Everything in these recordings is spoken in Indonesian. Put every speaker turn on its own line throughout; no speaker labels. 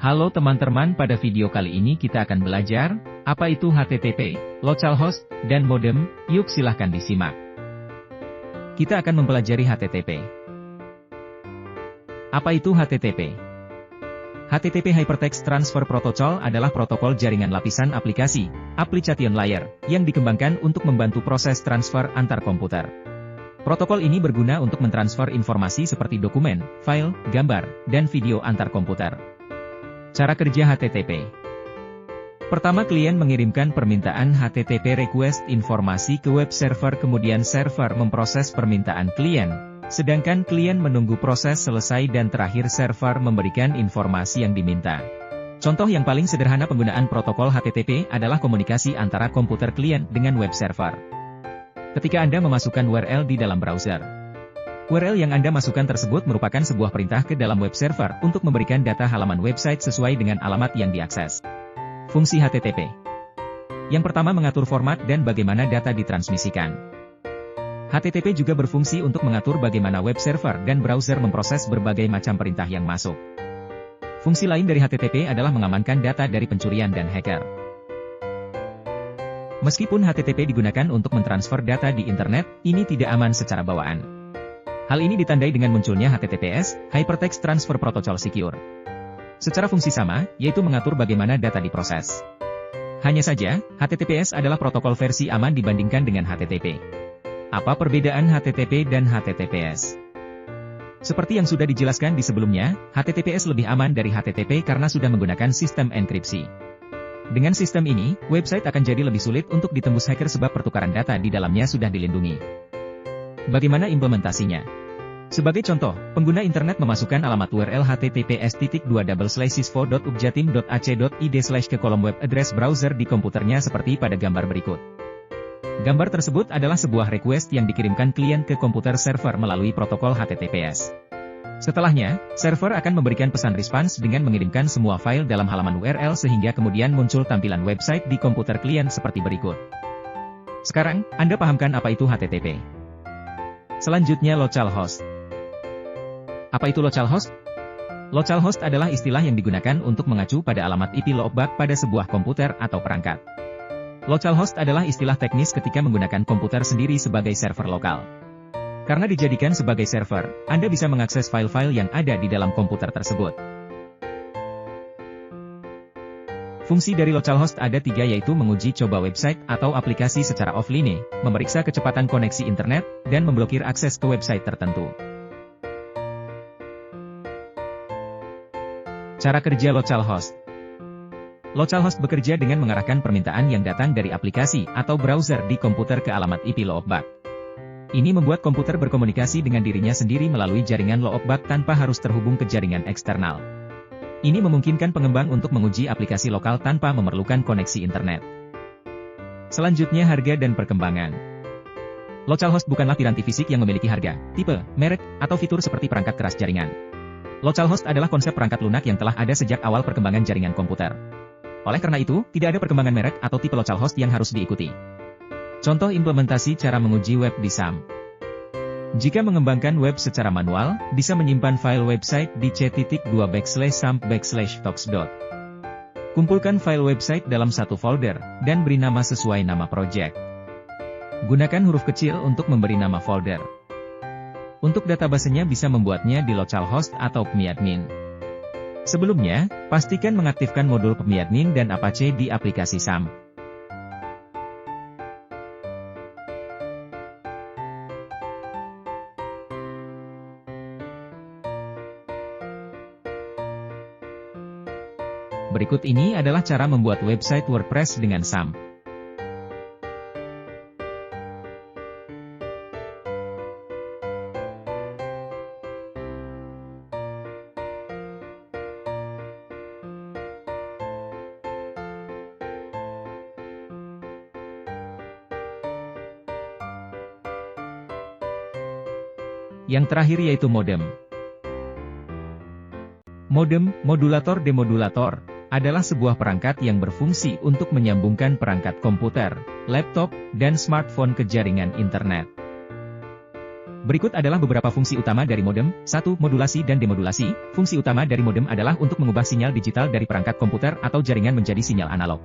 Halo teman-teman, pada video kali ini kita akan belajar, apa itu HTTP, localhost, dan modem. Yuk silahkan disimak. Kita akan mempelajari HTTP. Apa itu HTTP? HTTP Hypertext Transfer Protocol adalah protokol jaringan lapisan aplikasi, application layer, yang dikembangkan untuk membantu proses transfer antar komputer. Protokol ini berguna untuk mentransfer informasi seperti dokumen, file, gambar, dan video antar komputer. Cara kerja HTTP. Pertama, klien mengirimkan permintaan HTTP request informasi ke web server, kemudian server memproses permintaan klien, sedangkan klien menunggu proses selesai dan terakhir server memberikan informasi yang diminta. Contoh yang paling sederhana penggunaan protokol HTTP adalah komunikasi antara komputer klien dengan web server. Ketika Anda memasukkan URL di dalam browser, URL yang Anda masukkan tersebut merupakan sebuah perintah ke dalam web server untuk memberikan data halaman website sesuai dengan alamat yang diakses. Fungsi HTTP. Yang pertama, mengatur format dan bagaimana data ditransmisikan. HTTP juga berfungsi untuk mengatur bagaimana web server dan browser memproses berbagai macam perintah yang masuk. Fungsi lain dari HTTP adalah mengamankan data dari pencurian dan hacker. Meskipun HTTP digunakan untuk mentransfer data di internet, ini tidak aman secara bawaan. Hal ini ditandai dengan munculnya HTTPS, Hypertext Transfer Protocol Secure. Secara fungsi sama, yaitu mengatur bagaimana data diproses. Hanya saja, HTTPS adalah protokol versi aman dibandingkan dengan HTTP. Apa perbedaan HTTP dan HTTPS? Seperti yang sudah dijelaskan di sebelumnya, HTTPS lebih aman dari HTTP karena sudah menggunakan sistem enkripsi. Dengan sistem ini, website akan jadi lebih sulit untuk ditembus hacker sebab pertukaran data di dalamnya sudah dilindungi. Bagaimana implementasinya? Sebagai contoh, pengguna internet memasukkan alamat URL https://sisfo.ubjatim.ac.id/ ke kolom web address browser di komputernya seperti pada gambar berikut. Gambar tersebut adalah sebuah request yang dikirimkan klien ke komputer server melalui protokol HTTPS. Setelahnya, server akan memberikan pesan response dengan mengirimkan semua file dalam halaman URL sehingga kemudian muncul tampilan website di komputer klien seperti berikut. Sekarang, Anda pahamkan apa itu HTTP. Selanjutnya, localhost. Apa itu localhost? Localhost adalah istilah yang digunakan untuk mengacu pada alamat IP loopback pada sebuah komputer atau perangkat. Localhost adalah istilah teknis ketika menggunakan komputer sendiri sebagai server lokal. Karena dijadikan sebagai server, Anda bisa mengakses file-file yang ada di dalam komputer tersebut. Fungsi dari localhost ada 3, yaitu menguji coba website atau aplikasi secara offline, memeriksa kecepatan koneksi internet, dan memblokir akses ke website tertentu. Cara kerja localhost. Localhost bekerja dengan mengarahkan permintaan yang datang dari aplikasi atau browser di komputer ke alamat IP loopback. Ini membuat komputer berkomunikasi dengan dirinya sendiri melalui jaringan loopback tanpa harus terhubung ke jaringan eksternal. Ini memungkinkan pengembang untuk menguji aplikasi lokal tanpa memerlukan koneksi internet. Selanjutnya, harga dan perkembangan. Localhost bukanlah piranti fisik yang memiliki harga, tipe, merek, atau fitur seperti perangkat keras jaringan. Localhost adalah konsep perangkat lunak yang telah ada sejak awal perkembangan jaringan komputer. Oleh karena itu, tidak ada perkembangan merek atau tipe localhost yang harus diikuti. Contoh implementasi cara menguji web di SAM. Jika mengembangkan web secara manual, bisa menyimpan file website di c.2/samp/talks. Kumpulkan file website dalam satu folder, dan beri nama sesuai nama project. Gunakan huruf kecil untuk memberi nama folder. Untuk databasenya bisa membuatnya di localhost atau pemiadmin. Sebelumnya, pastikan mengaktifkan modul pemiadmin dan Apache di aplikasi SAM. Berikut ini adalah cara membuat website WordPress dengan SAM. Yang terakhir yaitu modem. Modem, modulator demodulator, adalah sebuah perangkat yang berfungsi untuk menyambungkan perangkat komputer, laptop, dan smartphone ke jaringan internet. Berikut adalah beberapa fungsi utama dari modem. 1. Modulasi dan demodulasi. Fungsi utama dari modem adalah untuk mengubah sinyal digital dari perangkat komputer atau jaringan menjadi sinyal analog.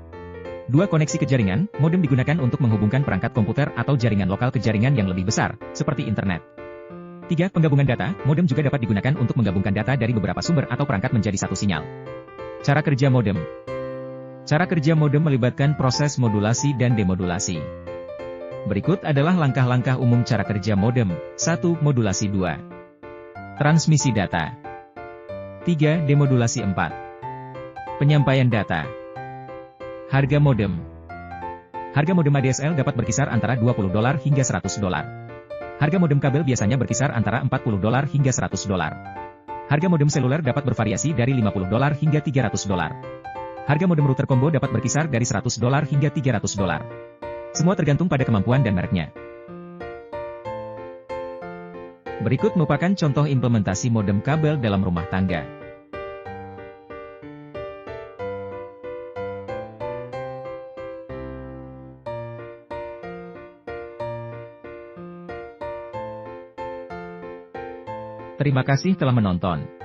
2. Koneksi ke jaringan. Modem digunakan untuk menghubungkan perangkat komputer atau jaringan lokal ke jaringan yang lebih besar, seperti internet. 3. Penggabungan data. Modem juga dapat digunakan untuk menggabungkan data dari beberapa sumber atau perangkat menjadi satu sinyal. Cara kerja modem. Cara kerja modem melibatkan proses modulasi dan demodulasi. Berikut adalah langkah-langkah umum cara kerja modem. 1. Modulasi. 2. Transmisi data. 3. Demodulasi. 4. Penyampaian data. Harga modem. Harga modem ADSL dapat berkisar antara $20 hingga $100. Harga modem kabel biasanya berkisar antara $40 hingga $100. Harga modem seluler dapat bervariasi dari $50 hingga $300. Harga modem router combo dapat berkisar dari $100 hingga $300. Semua tergantung pada kemampuan dan mereknya. Berikut merupakan contoh implementasi modem kabel dalam rumah tangga. Terima kasih telah menonton.